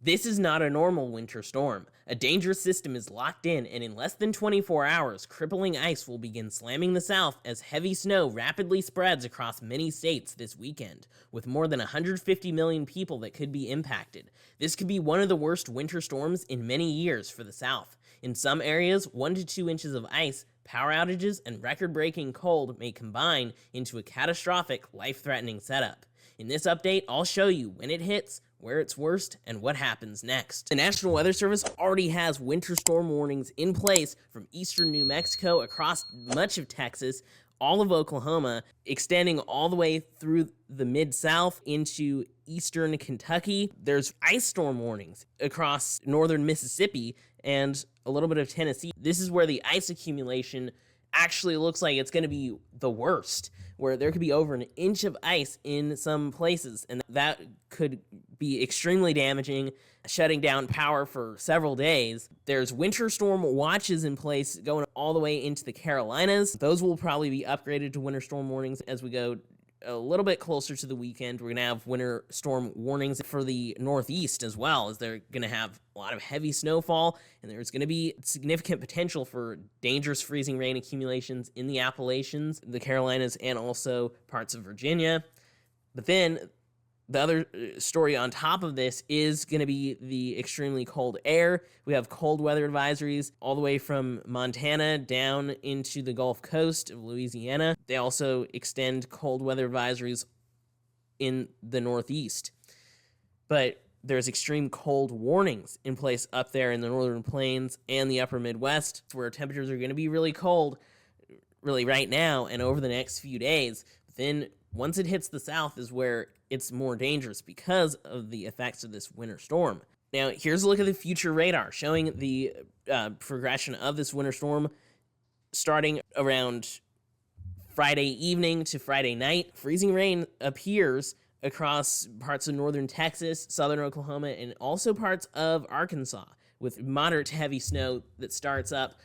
This is not a normal winter storm. A dangerous system is locked in, and in less than 24 hours, crippling ice will begin slamming the south as heavy snow rapidly spreads across many states this weekend, with more than 150 million people that could be impacted. This could be one of the worst winter storms in many years for the south. In some areas, 1 to 2 inches of ice, power outages, and record-breaking cold may combine into a catastrophic, life-threatening setup. In this update, I'll show you when it hits, where it's worst, and what happens next. The National Weather Service already has winter storm warnings in place from eastern New Mexico across much of Texas, all of Oklahoma, extending all the way through the Mid-South into eastern Kentucky. There's ice storm warnings across northern Mississippi and a little bit of Tennessee. This is where the ice accumulation actually looks like it's going to be the worst, where there could be over an inch of ice in some places, and that could be extremely damaging, shutting down power for several days. There's winter storm watches in place going all the way into the Carolinas. Those will probably be upgraded to winter storm warnings as we go a little bit closer to the weekend. We're going to have winter storm warnings for the Northeast as well, as they're going to have a lot of heavy snowfall, and there's going to be significant potential for dangerous freezing rain accumulations in the Appalachians, the Carolinas, and also parts of Virginia. But then the other story on top of this is going to be the extremely cold air. We have cold weather advisories all the way from Montana down into the Gulf Coast of Louisiana. They also extend cold weather advisories in the Northeast. But there's extreme cold warnings in place up there in the northern plains and the upper Midwest, where temperatures are going to be really cold, really right now and over the next few days. But then once it hits the south is where it's more dangerous because of the effects of this winter storm. Now, here's a look at the future radar showing the progression of this winter storm starting around Friday evening to Friday night. Freezing rain appears across parts of northern Texas, southern Oklahoma, and also parts of Arkansas, with moderate to heavy snow that starts up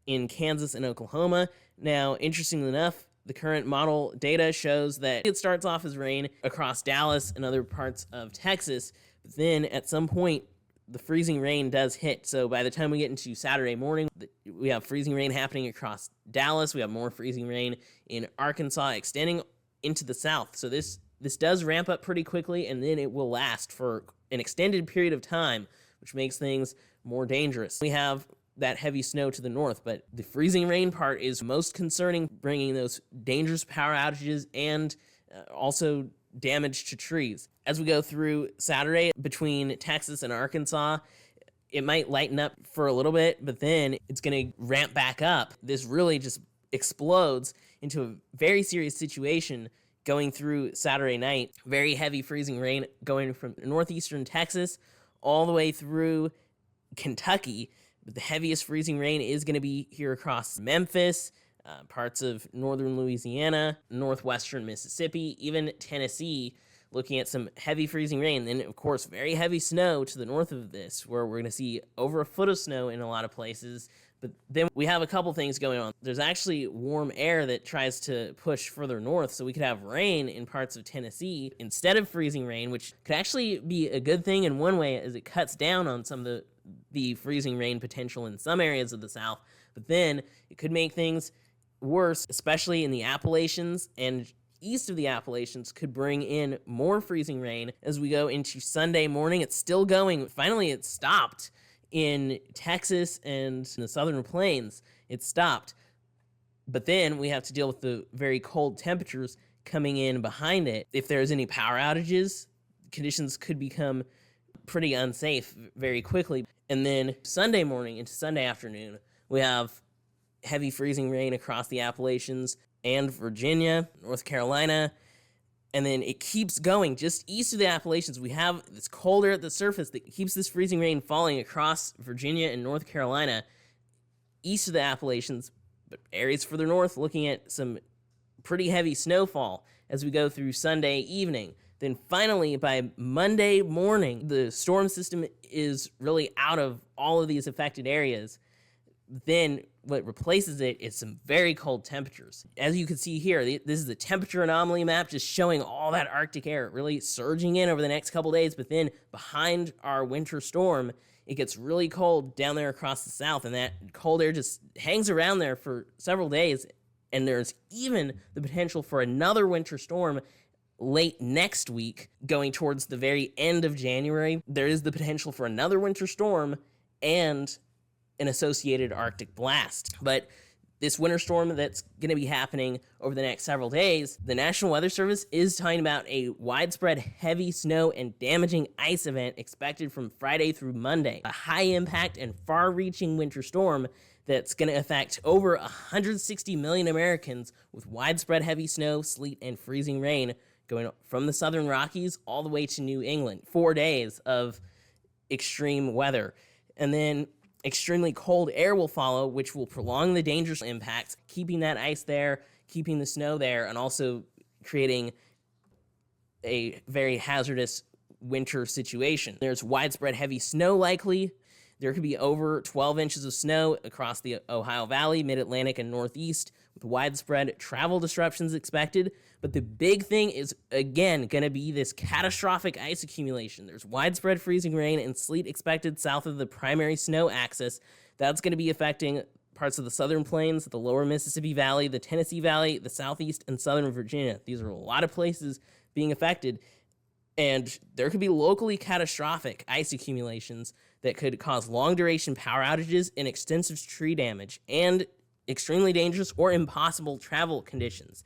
in Kansas and Oklahoma. Now, interestingly enough, the current model data shows that it starts off as rain across Dallas and other parts of Texas, but then at some point, the freezing rain does hit. So by the time we get into Saturday morning, we have freezing rain happening across Dallas. We have more freezing rain in Arkansas, extending into the south. So this does ramp up pretty quickly, and then it will last for an extended period of time, which makes things more dangerous. We have that heavy snow to the north, but the freezing rain part is most concerning, bringing those dangerous power outages and also damage to trees. As we go through Saturday between Texas and Arkansas, it might lighten up for a little bit, but then it's going to ramp back up. This really just explodes into a very serious situation going through Saturday night. Very heavy freezing rain going from northeastern Texas all the way through Kentucky. But the heaviest freezing rain is going to be here across Memphis, parts of northern Louisiana, northwestern Mississippi, even Tennessee, looking at some heavy freezing rain. Then, of course, very heavy snow to the north of this, where we're going to see over a foot of snow in a lot of places. But then we have a couple things going on. There's actually warm air that tries to push further north, so we could have rain in parts of Tennessee instead of freezing rain, which could actually be a good thing in one way, as it cuts down on some of the freezing rain potential in some areas of the south. But then it could make things worse, especially in the Appalachians, and east of the Appalachians could bring in more freezing rain as we go into Sunday morning. It's still going. Finally, it stopped in Texas and in the southern plains. It stopped. But then we have to deal with the very cold temperatures coming in behind it. If there's any power outages, conditions could become pretty unsafe very quickly. And then Sunday morning into Sunday afternoon, we have heavy freezing rain across the Appalachians and Virginia, North Carolina, and then it keeps going. Just east of the Appalachians, we have this cold air at the surface that keeps this freezing rain falling across Virginia and North Carolina, east of the Appalachians, but areas further north looking at some pretty heavy snowfall as we go through Sunday evening. Then finally, by Monday morning, the storm system is really out of all of these affected areas. Then what replaces it is some very cold temperatures. As you can see here, this is the temperature anomaly map just showing all that Arctic air really surging in over the next couple days. But then behind our winter storm, it gets really cold down there across the south, and that cold air just hangs around there for several days. And there's even the potential for another winter storm late next week, going towards the very end of January. There is the potential for another winter storm and an associated Arctic blast. But this winter storm that's going to be happening over the next several days, the National Weather Service is talking about a widespread heavy snow and damaging ice event expected from Friday through Monday. A high impact and far-reaching winter storm that's going to affect over 160 million Americans, with widespread heavy snow, sleet, and freezing rain going from the southern Rockies all the way to New England. 4 days of extreme weather. And then extremely cold air will follow, which will prolong the dangerous impacts, keeping that ice there, keeping the snow there, and also creating a very hazardous winter situation. There's widespread heavy snow likely. There could be over 12 inches of snow across the Ohio Valley, Mid-Atlantic, and Northeast, with widespread travel disruptions expected. But the big thing is, again, going to be this catastrophic ice accumulation. There's widespread freezing rain and sleet expected south of the primary snow axis. That's going to be affecting parts of the southern plains, the lower Mississippi Valley, the Tennessee Valley, the southeast, and southern Virginia. These are a lot of places being affected. And there could be locally catastrophic ice accumulations that could cause long-duration power outages and extensive tree damage, and extremely dangerous or impossible travel conditions.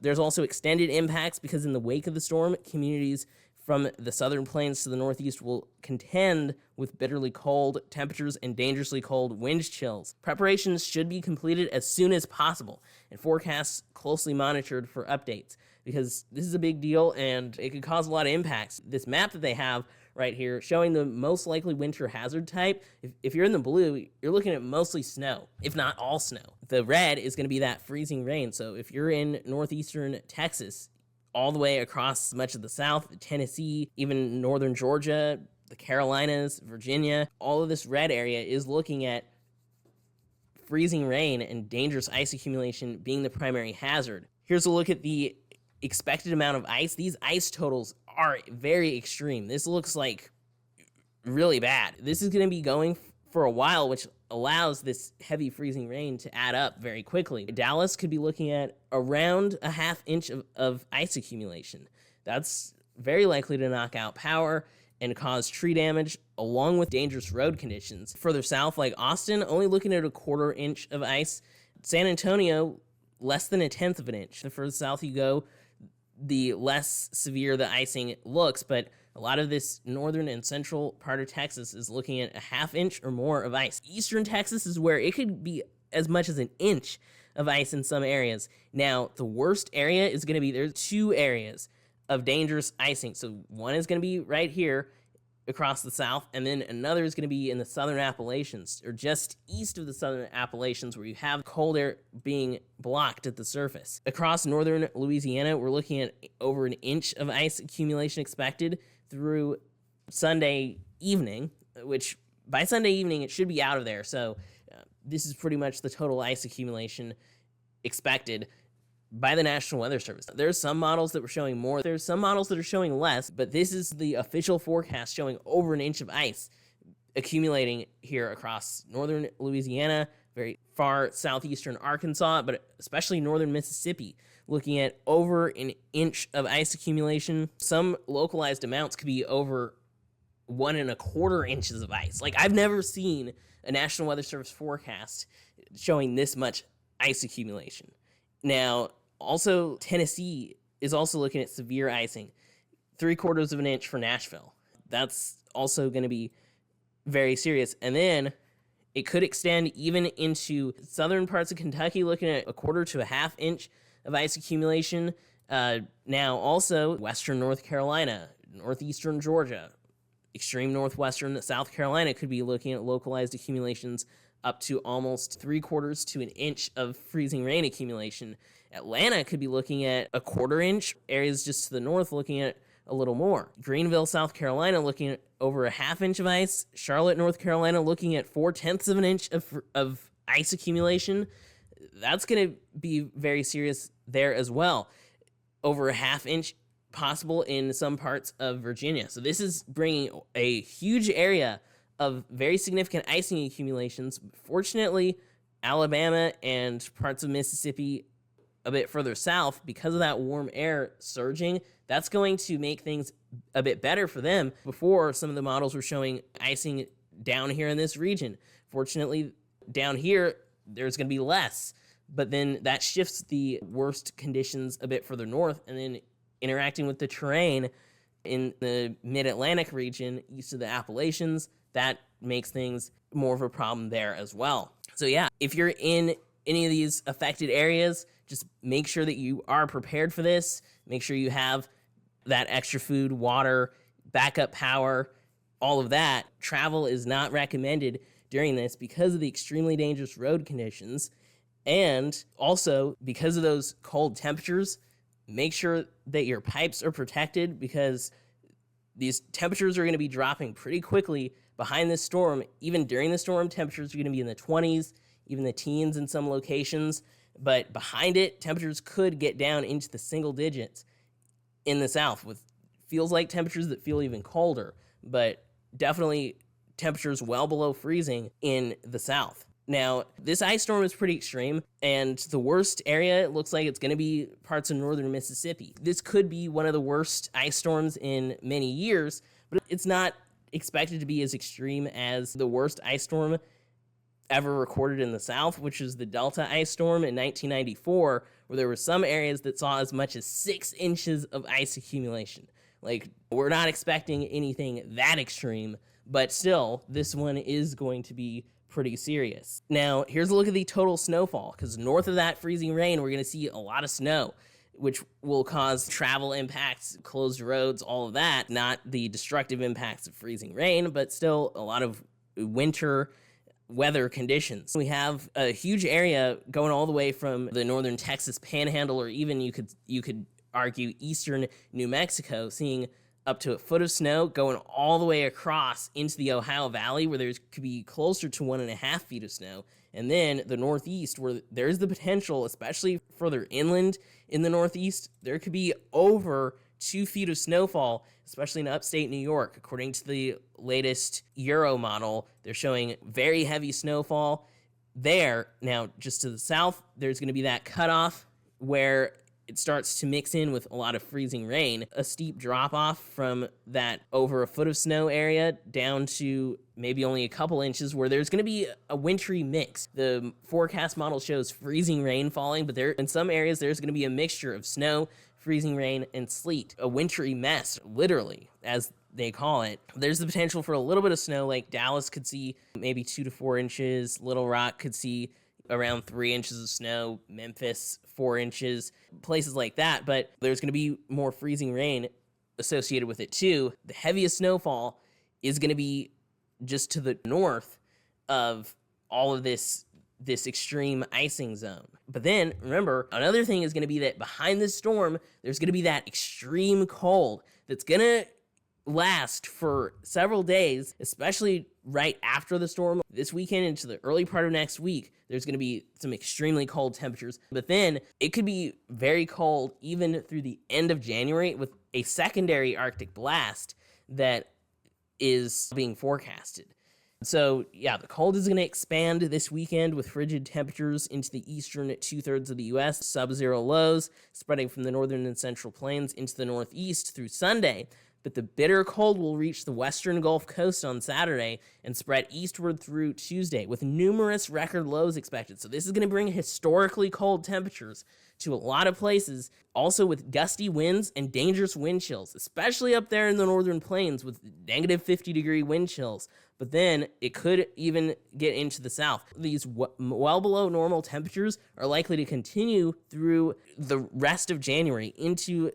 There's also extended impacts because in the wake of the storm, communities from the southern plains to the northeast will contend with bitterly cold temperatures and dangerously cold wind chills. Preparations should be completed as soon as possible, and forecasts closely monitored for updates, because this is a big deal and it could cause a lot of impacts. This map that they have right here showing the most likely winter hazard type, if you're in the blue, you're looking at mostly snow, if not all snow. The red is going to be that freezing rain. So if you're in northeastern Texas, all the way across much of the South, Tennessee, even northern Georgia, the Carolinas, Virginia, all of this red area is looking at freezing rain and dangerous ice accumulation being the primary hazard. Here's a look at the expected amount of ice. These ice totals are very extreme. This looks like really bad. This is going to be going for a while, which allows this heavy freezing rain to add up very quickly. Dallas could be looking at around a half inch of ice accumulation. That's very likely to knock out power and cause tree damage, along with dangerous road conditions. Further south, like Austin, only looking at a 1/4 inch of ice. San Antonio, less than 1/10 of an inch. The further south you go, the less severe the icing looks, but a lot of this northern and central part of Texas is looking at a 1/2 inch or more of ice. Eastern Texas is where it could be as much as an inch of ice in some areas. Now, the worst area is going to be, there's 2 areas of dangerous icing. So one is going to be right here across the south, and then another is going to be in the southern Appalachians, or just east of the southern Appalachians, where you have cold air being blocked at the surface. Across northern Louisiana, we're looking at over an inch of ice accumulation expected through Sunday evening, which by Sunday evening it should be out of there. So this is pretty much the total ice accumulation expected by the National Weather Service. There's some models that were showing more. There's some models that are showing less, but this is the official forecast showing over an inch of ice accumulating here across northern Louisiana, very far southeastern Arkansas, but especially northern Mississippi, looking at over an inch of ice accumulation. Some localized amounts could be over 1 1/4 inches of ice. Like, I've never seen a National Weather Service forecast showing this much ice accumulation. Now, also, Tennessee is also looking at severe icing, 3/4 of an inch for Nashville. That's also going to be very serious. And then it could extend even into southern parts of Kentucky, looking at 1/4 to a 1/2 inch of ice accumulation. Now, also, western North Carolina, northeastern Georgia, extreme northwestern South Carolina could be looking at localized accumulations up to almost 3/4 to an inch of freezing rain accumulation. Atlanta could be looking at a 1/4 inch. Areas just to the north looking at a little more. Greenville, South Carolina, looking at over a 1/2 inch of ice. Charlotte, North Carolina, looking at 4/10 of an inch of ice accumulation, that's going to be very serious there as well. Over a half inch possible in some parts of Virginia. So this is bringing a huge area of very significant icing accumulations. Fortunately, Alabama and parts of Mississippi a bit further south, because of that warm air surging, that's going to make things a bit better for them. Before, some of the models were showing icing down here in this region. Fortunately, down here, there's going to be less. But then that shifts the worst conditions a bit further north, and then interacting with the terrain in the mid-Atlantic region, east of the Appalachians, that makes things more of a problem there as well. So yeah, if you're in any of these affected areas, just make sure that you are prepared for this. Make sure you have that extra food, water, backup power, all of that. Travel is not recommended during this because of the extremely dangerous road conditions. And also, because of those cold temperatures, make sure that your pipes are protected, because these temperatures are going to be dropping pretty quickly behind this storm. Even during the storm, temperatures are going to be in the 20s, even the teens in some locations. But behind it, temperatures could get down into the single digits in the south, with feels like temperatures that feel even colder, but definitely temperatures well below freezing in the south. Now, this ice storm is pretty extreme, and the worst area, it looks like it's going to be parts of northern Mississippi. This could be one of the worst ice storms in many years, but it's not expected to be as extreme as the worst ice storm ever recorded in the South, which is the Delta ice storm in 1994, where there were some areas that saw as much as 6 inches of ice accumulation. Like, we're not expecting anything that extreme, but still, this one is going to be pretty serious. Now, here's a look at the total snowfall, because north of that freezing rain, we're going to see a lot of snow, which will cause travel impacts, closed roads, all of that. Not the destructive impacts of freezing rain, but still a lot of winter weather conditions. We have a huge area going all the way from the northern Texas panhandle, or even you could argue eastern New Mexico, seeing up to a foot of snow going all the way across into the Ohio Valley, where there could be closer to 1.5 feet of snow. And then the Northeast, where there's the potential, especially further inland in the Northeast, there could be over 2 feet of snowfall, especially in upstate New York. According to the latest Euro model, they're showing very heavy snowfall there. Now, just to the south, there's going to be that cutoff where it starts to mix in with a lot of freezing rain, a steep drop-off from that over a foot of snow area down to maybe only a couple inches, where there's going to be a wintry mix. The forecast model shows freezing rain falling, but there in some areas there's going to be a mixture of snow, freezing rain, and sleet. A wintry mess, literally, as they call it. There's the potential for a little bit of snow, like Dallas could see maybe 2 to 4 inches, Little Rock could see around 3 inches of snow, Memphis 4 inches, places like that. But there's going to be more freezing rain associated with it too. The heaviest snowfall is going to be just to the north of all of this extreme icing zone. But then remember, another thing is going to be that behind this storm, there's going to be that extreme cold that's going to last for several days, especially right after the storm. This weekend into the early part of next week, there's going to be some extremely cold temperatures, but then it could be very cold even through the end of January, with a secondary Arctic blast that is being forecasted. So yeah, the cold is going to expand this weekend with frigid temperatures into the eastern 2/3 of the U.S., sub-zero lows spreading from the northern and central plains into the northeast through Sunday. But the bitter cold will reach the western Gulf Coast on Saturday and spread eastward through Tuesday, with numerous record lows expected. So this is going to bring historically cold temperatures to a lot of places, also with gusty winds and dangerous wind chills, especially up there in the northern plains with negative 50-degree wind chills. But then it could even get into the south. These well below normal temperatures are likely to continue through the rest of January into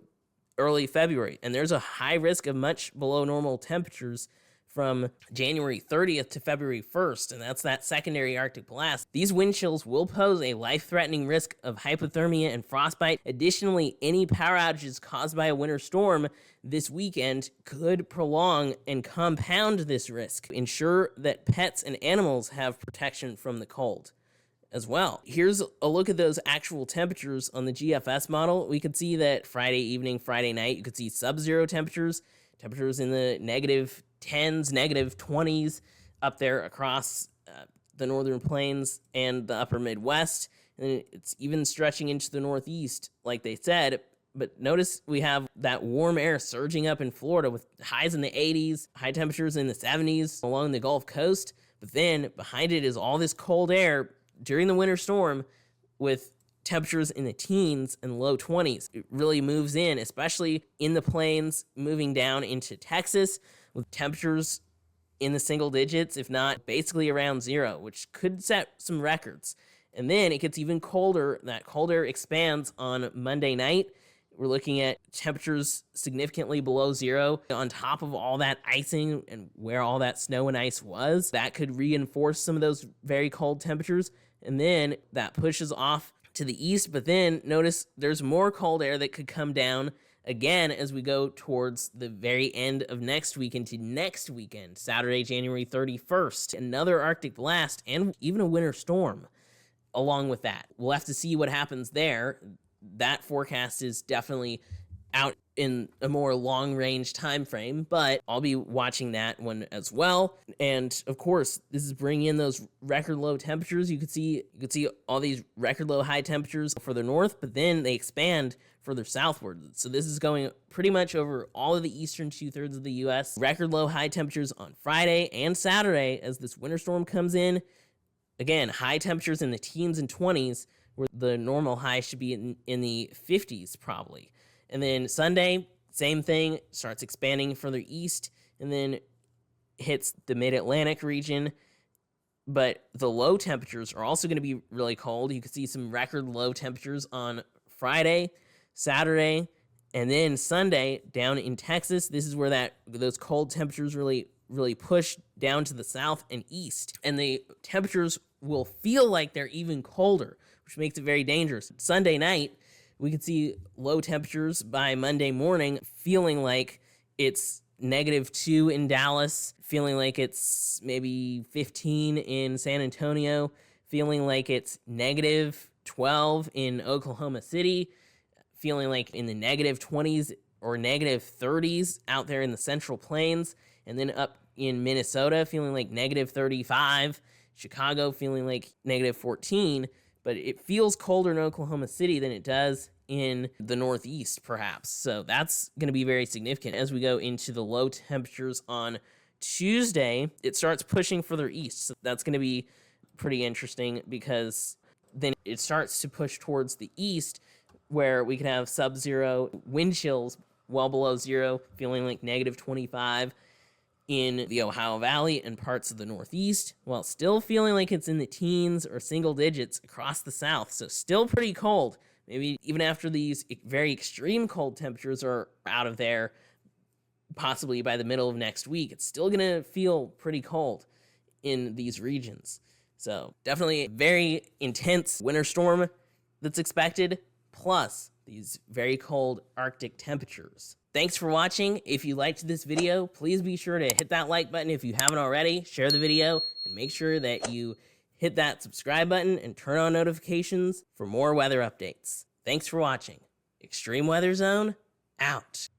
early February, and there's a high risk of much below normal temperatures from January 30th to February 1st, and that's that secondary Arctic blast. These wind chills will pose a life-threatening risk of hypothermia and frostbite. Additionally, any power outages caused by a winter storm this weekend could prolong and compound this risk. Ensure that pets and animals have protection from the cold. as well. Here's a look at those actual temperatures on the GFS model. We could see that Friday evening, Friday night, you could see sub-zero temperatures in the negative 10s, negative 20s up there across the northern plains and the upper Midwest. And it's even stretching into the Northeast, like they said. But notice we have that warm air surging up in Florida with highs in the 80s, high temperatures in the 70s along the Gulf Coast. But then behind it is all this cold air during the winter storm with temperatures in the teens and low 20s. It really moves in, especially in the plains, moving down into Texas with temperatures in the single digits, if not basically around zero, which could set some records. And then it gets even colder. That cold air expands on Monday night. We're looking at temperatures significantly below zero on top of all that icing and where all that snow and ice was. That could reinforce some of those very cold temperatures. And then that pushes off to the east. But then notice there's more cold air that could come down again as we go towards the very end of next week into next weekend, Saturday, January 31st. Another Arctic blast and even a winter storm along with that. We'll have to see what happens there. That forecast is definitely out in a more long-range time frame, but I'll be watching that one as well. And of course, this is bringing in those record low temperatures. You could see all these record low high temperatures further north, but then they expand further southward. So this is going pretty much over all of the eastern 2/3 of the U.S. Record low high temperatures on Friday and Saturday as this winter storm comes in. Again, high temperatures in the teens and 20s, where the normal high should be in the 50s probably. And then Sunday, same thing, starts expanding further east and then hits the mid-Atlantic region. But the low temperatures are also going to be really cold. You can see some record low temperatures on Friday, Saturday, and then Sunday down in Texas. This is where those cold temperatures really push down to the south and east. And the temperatures will feel like they're even colder, which makes it very dangerous. Sunday night, we could see low temperatures by Monday morning, feeling like it's -2 in Dallas, feeling like it's maybe 15 in San Antonio, feeling like it's -12 in Oklahoma City, feeling like in the -20s or -30s out there in the Central Plains, and then up in Minnesota, feeling like -35, Chicago feeling like -14, but it feels colder in Oklahoma City than it does in the Northeast, perhaps. So that's going to be very significant as we go into the low temperatures on Tuesday. It starts pushing further east. So that's going to be pretty interesting because then it starts to push towards the east where we can have sub-zero wind chills well below zero, feeling like -25 in the Ohio Valley and parts of the Northeast, while still feeling like it's in the teens or single digits across the South. So still pretty cold. Maybe even after these very extreme cold temperatures are out of there, possibly by the middle of next week, it's still going to feel pretty cold in these regions. So definitely a very intense winter storm that's expected, plus these very cold Arctic temperatures. Thanks for watching. If you liked this video, please be sure to hit that like button if you haven't already, share the video, and make sure that you hit that subscribe button and turn on notifications for more weather updates. Thanks for watching. Extreme Weather Zone, out.